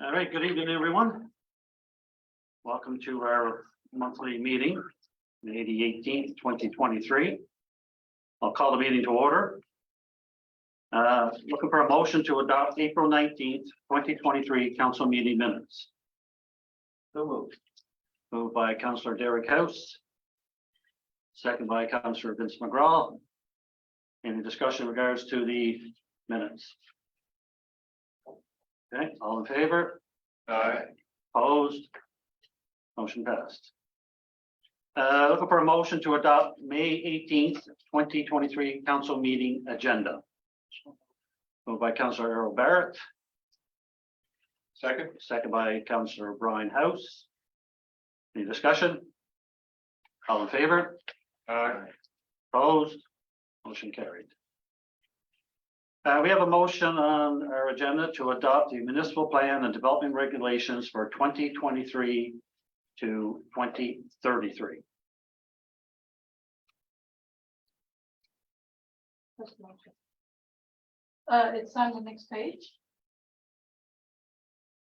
All right, good evening, everyone. Welcome to our monthly meeting, May the 18th, 2023. I'll call the meeting to order. Looking for a motion to adopt April 19th, 2023 council meeting minutes. So moved. Moved by Councillor Derek House. Second by Councillor Vince McGraw. Any discussion in regards to the minutes? Okay, all in favor? Aye. Opposed? Motion passed. Looking for a motion to adopt May 18th, 2023 council meeting agenda. Moved by Councillor Earl Barrett. Second. Second by Councillor Brian House. Any discussion? All in favor? Aye. Opposed? Motion carried. We have a motion on our agenda to adopt the municipal plan and development regulations for 2023 to 2033. It's on the next page.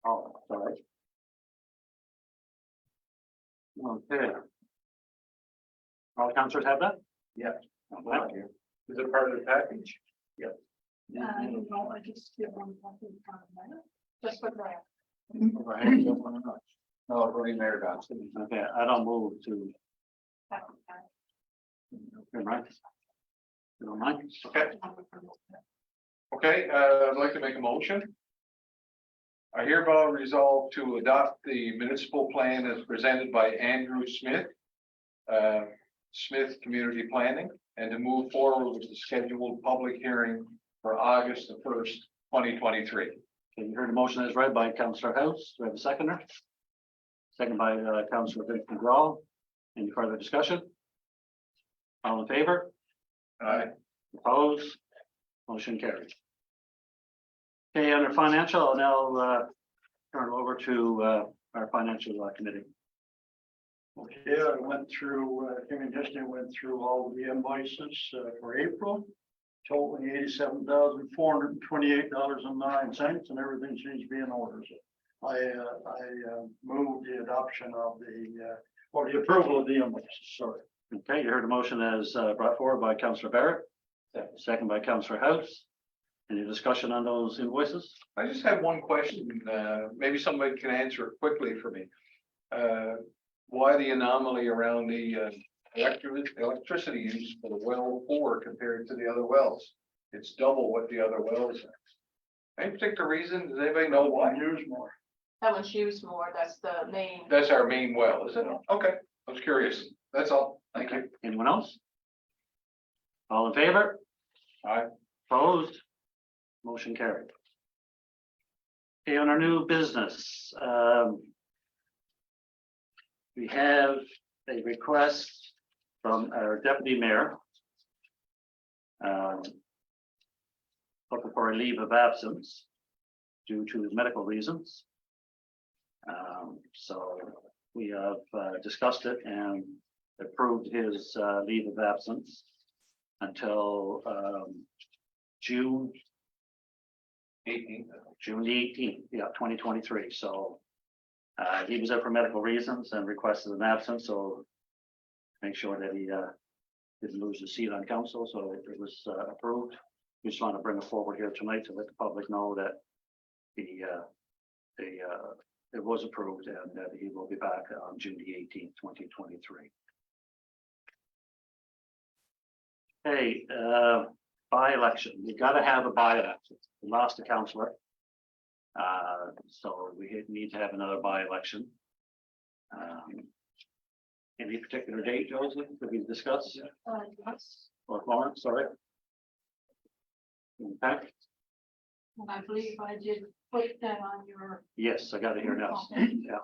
Oh, sorry. Okay. All councillors have that? Yeah. Okay. Is it part of the package? No, I just did one copy of that. Just for that. No, voting there, Johnson. Okay, I don't move to. Okay, right. You don't mind? Okay. Okay, I'd like to make a motion. I hereby resolve to adopt the municipal plan as presented by Andrew Smith, Smith Community Planning, and to move forward with the scheduled public hearing for August the 1st, 2023. Okay, you heard the motion as read by Councillor House. Do we have a seconder? Second by Councillor Vince McGraw. Any further discussion? All in favor? Aye. Opposed? Motion carried. Okay, under financial, I'll now turn it over to our financial committee. Okay, I went through, Kim and Justin went through all the invoices for April, totaling $87,428.09, and everything seems to be in order. So I moved the adoption of or the approval of the invoices, sorry. Okay, you heard the motion as brought forward by Councillor Barrett, second by Councillor House. Any discussion on those invoices? I just have one question. Maybe somebody can answer it quickly for me. Why the anomaly around the electricity use for the well 4 compared to the other wells? It's double what the other wells are. Any particular reason? Does anybody know why? Use more. That one's used more, that's the main. That's our main well, is it? Okay, I was curious. That's all. Thank you. Anyone else? All in favor? Aye. Opposed? Motion carried. Okay, on our new business, we have a request from our deputy mayor. Looking for a leave of absence due to medical reasons. So we have discussed it and approved his leave of absence until June 18th. June the 18th, yeah, 2023. So he was out for medical reasons and requested an absence, so make sure that he didn't lose his seat on council. So it was approved. We just want to bring it forward here tonight to let the public know that it was approved and that he will be back on June the 18th, 2023. Hey, by-election. You got to have a by-election. We lost a councillor. So we need to have another by-election. Any particular date, Josie, that we discuss? Yes, Or Florence, sorry. Okay. and I believe I did put that on your. Yes, I got it here now. Okay. Yeah.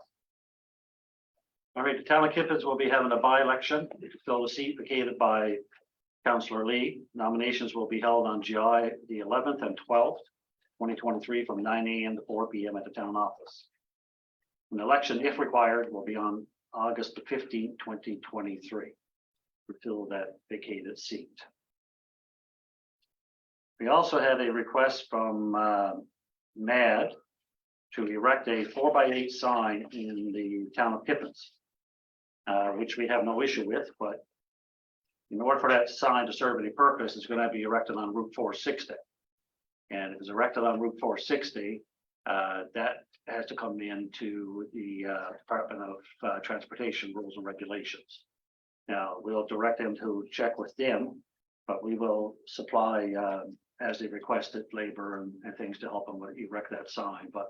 All right, the town of Kippens will be having a by-election to fill the seat vacated by Councillor Lee. Nominations will be held on July the 11th and 12th, 2023 from 9 a.m. to 4 p.m. at the town office. An election, if required, will be on August the 15th, 2023 to fill that vacated seat. We also had a request from MAD to erect a 4x8 sign in the town of Kippens, which we have no issue with, but in order for that sign to serve any purpose, it's going to be erected on Route 460. And if it's erected on Route 460, that has to come into the Department of Transportation Rules and Regulations. Now, we'll direct them to check with them, but we will supply, as they requested, labor and things to help them erect that sign. But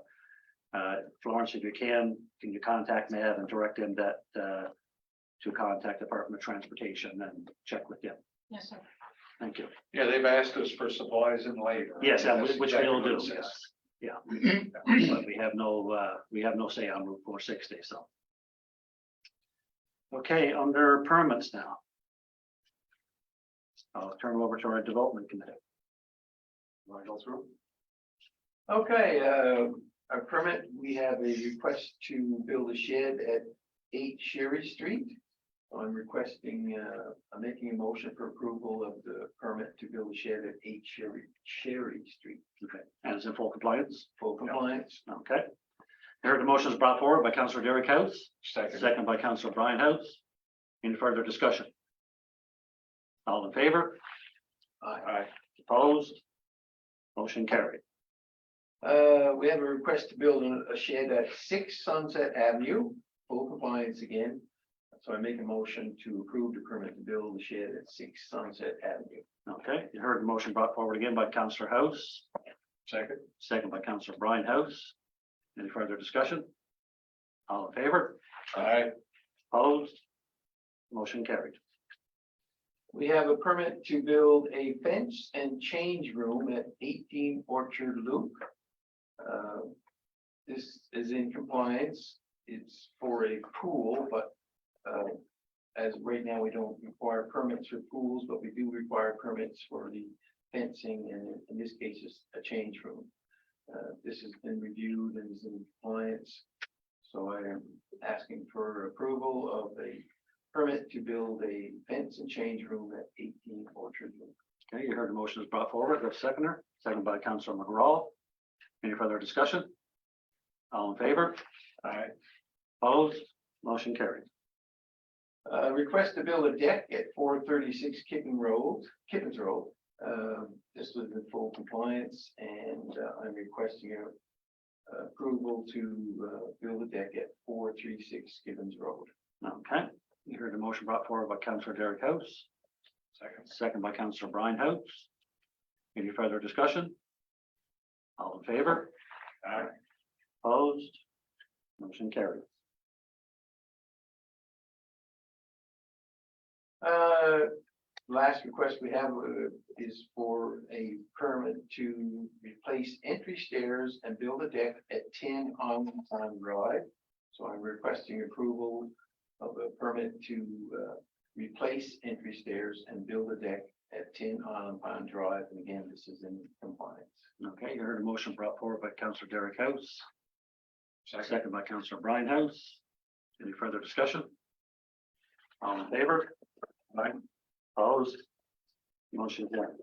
Florence, if you can you contact Matt and direct them that to contact Department of Transportation and check with them. Yes, sir. Thank you. Yeah, they've asked us for supplies and labor. Yes, and That's which exactly we'll what it do, says. yes, yeah. But we have no say on Route 460, so. Okay, under permits now. I'll turn it over to our development committee. Want to go through? Okay, a permit, we have a request to build a shed at 8 Sherry Street. I'm requesting, I'm making a motion for approval of the permit to build a shed at 8 Sherry Street. Okay, and it's in full compliance? Full compliance. Okay. I heard the motion is brought forward by Councillor Derek House, Second. second by Councillor Brian House. Any further discussion? All in favor? Aye. Opposed? Motion carried. We have a request to build a shed at 6 Sunset Avenue, full compliance again. So I make a motion to approve the permit to build the shed at 6 Sunset Avenue. Okay, you heard the motion brought forward again by Councillor House, Second. second by Councillor Brian House. Any further discussion? All in favor? Aye. Opposed? Motion carried. We have a permit to build a fence and change room at 18 Orchard Loop. This is in compliance. It's for a pool, but as right now, we don't require permits for pools, but we do require permits for the fencing, and in this case, it's a change room. This has been reviewed and is in compliance. So I am asking for approval of a permit to build a fence and change room at 18 Orchard Loop. Okay, you heard the motion is brought forward. The seconder, second by Councillor McGraw. Any further discussion? All in favor? Aye. Opposed? Motion carried. Request to build a deck at 436 Kippens Road. This was in full compliance, and I'm requesting approval to build a deck at 436 Kippens Road. Okay, you heard the motion brought forward by Councillor Derek House, Second. second by Councillor Brian House. Any further discussion? All in favor? Aye. Opposed? Motion carried. Last request we have is for a permit to replace entry stairs and build a deck at 10 Allentown Drive. So I'm requesting approval of a permit to replace entry stairs and build a deck at 10 Allentown Drive. And again, this is in compliance. Okay, you heard a motion brought forward by Councillor Derek House, Second. second by Councillor Brian House. Any further discussion? All in favor? Aye. Opposed? Motion carried.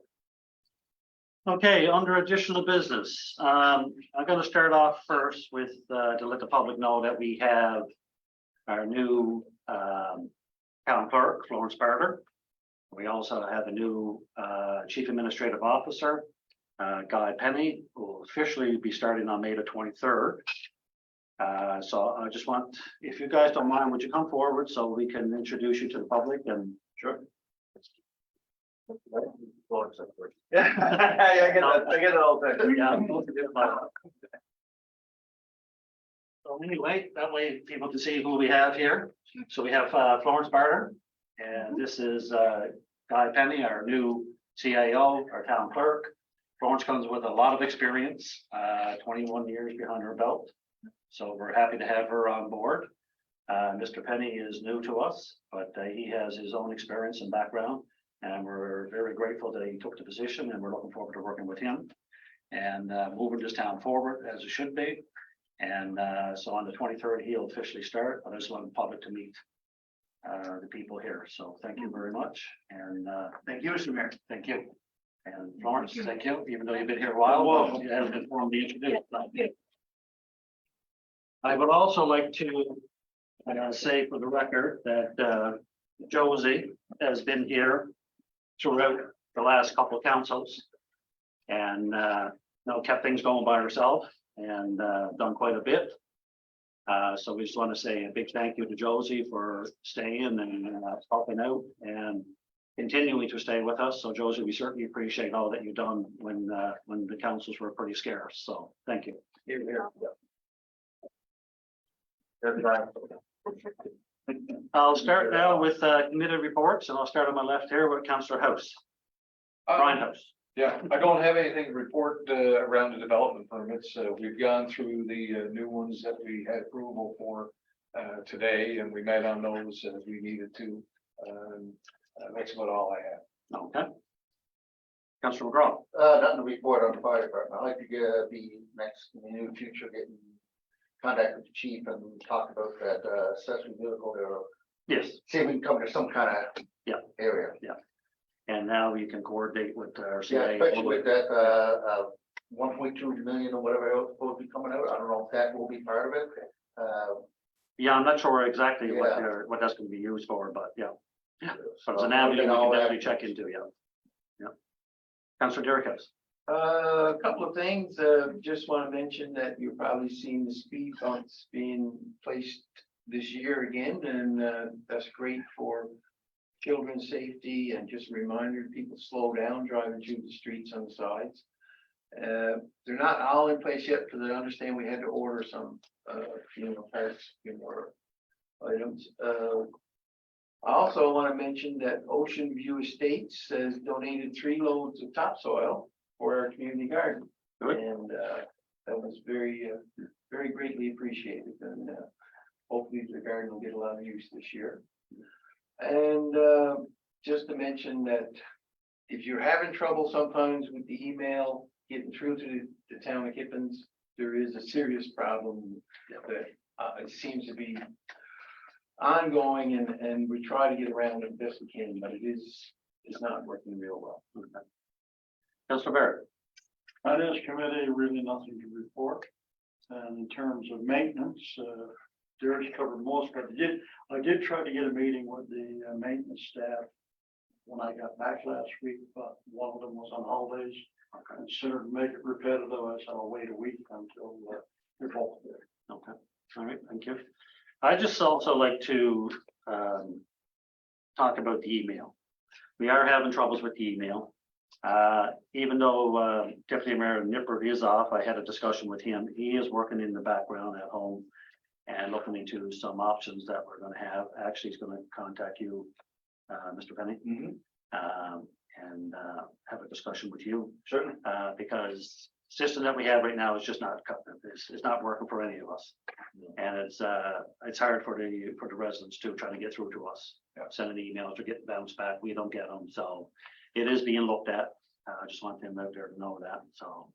Okay, under additional business, I'm going to start off first with to let the public know that we have our new town clerk, Florence Barter. We also have a new chief administrative officer, Guy Penny, who will officially be starting on May the 23rd. So I just want, if you guys don't mind, would you come forward so we can introduce you to the public? And sure. Yeah, I get it all the time. Yeah. So anyway, that way people can see who we have here. So we have Florence Barter, and this is Guy Penny, our new CAO, our town clerk. Florence comes with a lot of experience, 21 years behind her belt. So we're happy to have her on board. Mr. Penny is new to us, but he has his own experience and background. And we're very grateful that he took the position, and we're looking forward to working with him and moving this town forward as it should be. And so on the 23rd, he'll officially start. I just want the public to meet the people here. So thank you very much. And thank you, Mr. Mayor. Thank you. And Florence, thank you. Even though you've been here a while, you haven't been formally introduced. I would also like to say for the record that Josie has been here throughout the last couple of councils. And kept things going by herself and done quite a bit. So we just want to say a big thank you to Josie for staying and helping out and continuing to stay with us. So Josie, we certainly appreciate all that you've done when the councils were pretty scarce. So thank you. Here, here. I'll start now with committee reports, and I'll start on my left here with Councillor House, Brian House. Yeah, I don't have anything to report around the development permits. We've gone through the new ones that we had approval for today, and we met on those as we needed to. That's about all I have. Okay. Councillor McGraw. Nothing to report on the fire department. I'd like to be next in the near future, getting contact with the chief and talk about that accessory vehicle there. Yes. See if we can come to some kind of area. And now you can coordinate with our Yeah, CA. especially with that 1.2 million or whatever else supposed to be coming out. I don't know if that will be part of it. Yeah, I'm not sure exactly Yeah. what that's going to be used for, but yeah. So So it's an avenue we all can that- definitely check into, yeah. Councillor Derek House. A couple of things, just want to mention that you've probably seen the speed bumps being placed this year again, and that's great for children's safety and just a reminder, people slow down driving through the streets on the sides. They're not all in place yet, because I understand we had to order some, parts, items. I also want to mention that Ocean View Estates has donated 3 loads of topsoil for our community garden. Good. And that was very, very greatly appreciated, and hopefully the garden will get a lot of use this year. And just to mention that if you're having trouble sometimes with the email getting through to the town of Kippens, there is a serious problem that it seems to be ongoing, and we try to get around it best we can, but it's not working real well. Councillor Barrett. On this committee, really nothing to report. And in terms of maintenance, Derek's covered most, but I did try to get a meeting with the maintenance staff when I got back last week, but one of them was on holidays. I considered to make it repetitive. I said I'll wait a week until they're both there. Okay, all right, thank you. I just also like to talk about the email. We are having troubles with the email. Even though Deputy Mayor Nipper is off, I had a discussion with him. He is working in the background at home and looking into some options that we're going to have. Actually, he's going to contact you, Mr. Penny, and have a discussion with you. Certainly. Because system that we have right now is just not it's not working for any of us, and it's hard for the residents too, trying to get through to us. Sending emails or getting bounced back, we don't get them, so it is being looked at. I just want them out there to know that. So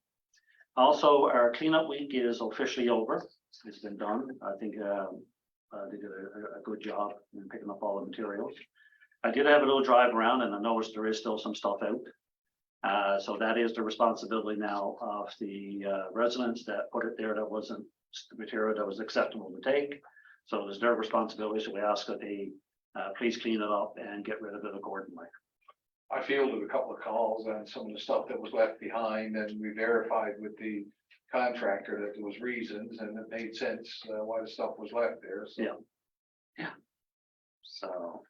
also our cleanup week is officially over. It's been done. I think they did a good job in picking up all the materials. I did have a little drive around, and I noticed there is still some stuff out. So that is the responsibility now of the residents that put it there that wasn't the material that was acceptable to take. So it's their responsibility. So we ask that they please clean it up and get rid of it accordingly. I fielded a couple of calls on some of the stuff that was left behind, and we verified with the contractor that there was reasons, and it made sense why the stuff was left there. So. Yeah. So,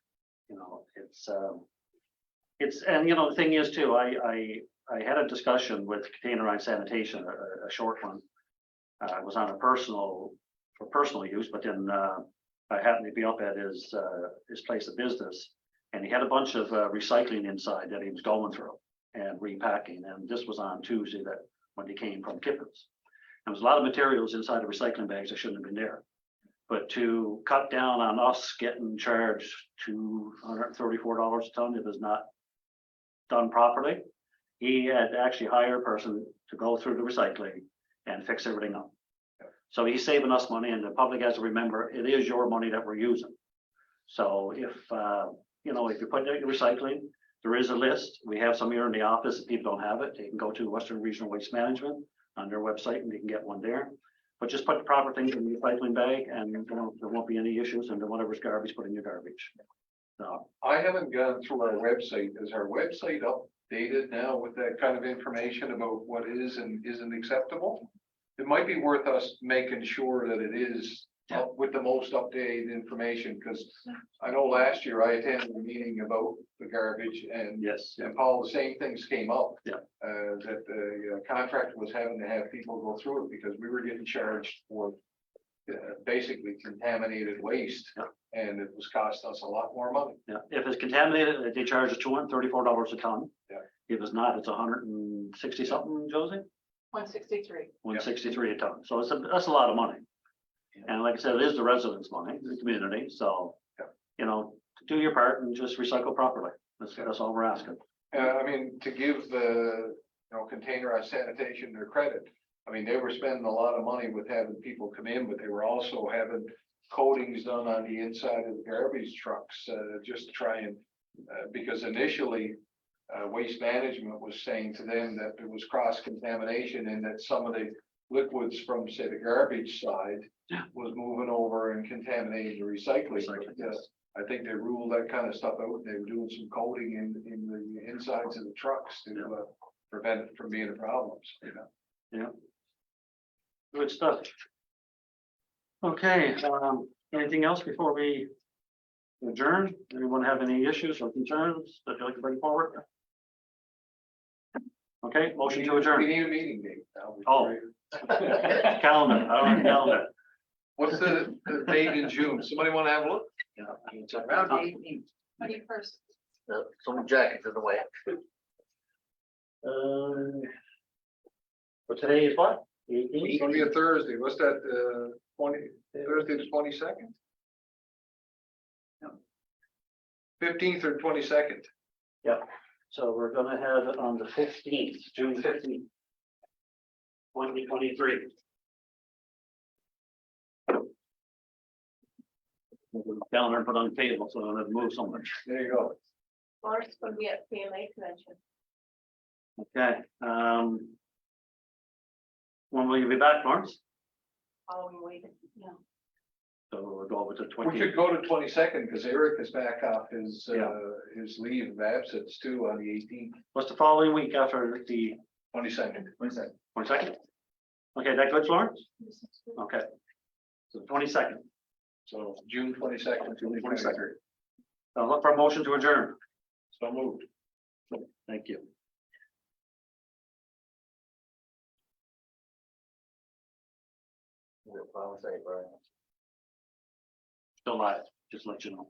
it's and the thing is too, I had a discussion with Containerized Sanitation, a short one. It was on for personal use, but then I happened to be up at his place of business, and he had a bunch of recycling inside that he was going through and repacking. And this was on Tuesday that when he came from Kippens. There was a lot of materials inside the recycling bags that shouldn't have been there. But to cut down on us getting charged $234 a ton, if it's not done properly, he had to actually hire a person to go through the recycling and fix everything up. So he's saving us money, and the public has to remember it is your money that we're using. So if if you put out your recycling, there is a list. We have some here in the office. If people don't have it, they can go to Western Regional Waste Management on their website and they can get one there. But just put the proper things in the recycling bag and, you know, there won't be any issues and then whatever's garbage, put in your garbage. So, I haven't gone through our website. Is our website updated now with that kind of information about what is and isn't acceptable? It might be worth us making sure that it is with the most updated information, because I know last year I attended a meeting about the garbage and yes, and Paul, the same things came up. Yeah. That the contractor was having to have people go through it because we were getting charged for basically contaminated waste. Yeah. And it was costing us a lot more money. yeah. If it's contaminated, they charge us $234 a ton. Yeah. If it's not, it's 160 something, Josie, 163. 163 a ton. So that's a lot of money. And like I said, it is the residents' money, the community, so, Yeah. you know, do your part and just recycle properly. That's all we're asking. I mean, to give the, containerized sanitation their credit, I mean, they were spending a lot of money with having people come in, but they were also having coatings done on the inside of the garbage trucks, just to try and, because initially, Waste Management was saying to them that there was cross contamination and that some of the liquids from, say, the garbage side was moving over and contaminating the recycling. Recycling, But, yes. I think they ruled that kind of stuff out. They were doing some coating in the insides of the trucks to prevent it from being a problem, Good stuff. Okay, anything else before we adjourn? Anyone have any issues or concerns that you'd like to bring forward? Okay, motion to We adjourn. need a meeting date now. Oh. Calendar, I don't have a calendar. What's the date in June? Somebody want to have a look? Around the 18th. 21st. Some jackets in the way. But today is what? It's gonna be a Thursday. What's that, Thursday the 22nd? 15th or 22nd? So we're gonna have it on the 15th, June 15th. 2023. Calendar put on the table, so I don't have to move so much. There you go. Lawrence going to be at PMA convention. Okay, when will you be back, Lawrence? Following week. Yeah. So we'll go over to We 20. could go to 22nd because Eric is back off his, Yeah. his leave of absence too on the 18th, What's the following week after the 22nd. 22nd? Okay, that good, Lawrence? Okay. So 22nd. So June 22nd, June 22nd. 22nd. I'll look for a motion to adjourn. So moved. Thank you. Still live, just let you know.